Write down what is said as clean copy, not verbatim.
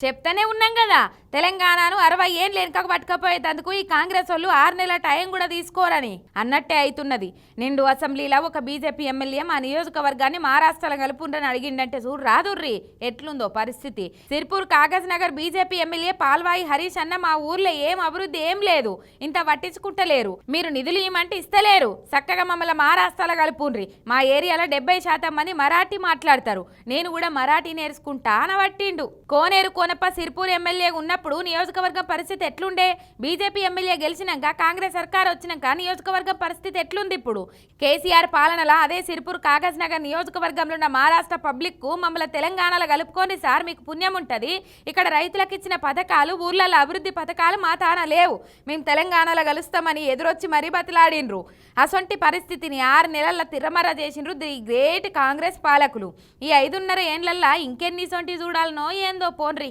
చెప్తానే ఉన్నాం కదా, తెలంగాణను 60 ఏళ్ళు వెనుకకు పట్టుకపోయేందుకు ఈ కాంగ్రెస్ వాళ్ళు 6 నెలల టైం కూడా తీసుకోరని అన్నట్టే అవుతున్నది. నిండు అసెంబ్లీలో ఒక బీజేపీ ఎమ్మెల్యే మా నియోజకవర్గాన్ని మహారాష్ట్రలో కలుపుండని అడిగిండంటే చూడు రాదుర్రి ఎట్లుందో పరిస్థితి. సిర్పూర్ కాగజ్ నగర్ బీజేపీ ఎమ్మెల్యే పాల్వాయి హరీష్ అన్న మా ఊర్లో ఏం అభివృద్ధి ఏం లేదు, ఇంత పట్టించుకుంటలేరు, మీరు నిధులు ఇవ్వమంటే ఇస్తలేరు, చక్కగా మమ్మల్ని మహారాష్ట్రలో కలుపుండ్రి, మా ఏరియాలో 70% మంది మరాఠీ మాట్లాడతారు, నేను కూడా మరాఠీ నేర్చుకుంటా అనబట్టిండు. కోనేరు కోనప్ప సిర్పూర్ ఎమ్మెల్యే ఉన్నప్పుడు నియోజకవర్గం పరిస్థితి ఎట్లుండే, బీజేపీ ఎమ్మెల్యే గెలిచినాక కాంగ్రెస్ సర్కార్ వచ్చినాక నియోజకవర్గం పరిస్థితి ఎట్లుంది ఇప్పుడు. కేసీఆర్ పాలనలో అదే సిర్పూర్ కాగజ్ నగర్ నియోజకవర్గంలో ఉన్న మహారాష్ట్ర పబ్లిక్ కు మమ్మల్ని తెలంగాణలో కలుపుకొని సార్ మీకు పుణ్యం ఉంటుంది, ఇక్కడ రైతులకు ఇచ్చిన పథకాలు ఊర్లలో అభివృద్ధి పథకాలు మా తాన లేవు, మేము తెలంగాణలో కలుస్తామని ఎదురొచ్చి మరీ బతిలాడినరు. అసొంటి పరిస్థితిని 6 నెలల తిరమర చేసిండ్రు ది గ్రేట్ కాంగ్రెస్ పాలకులు. ఈ 5.5 ఏండ్లల్లా ఇంకెన్ని సొంటి చూడాలనో ఏందో పోన్రి.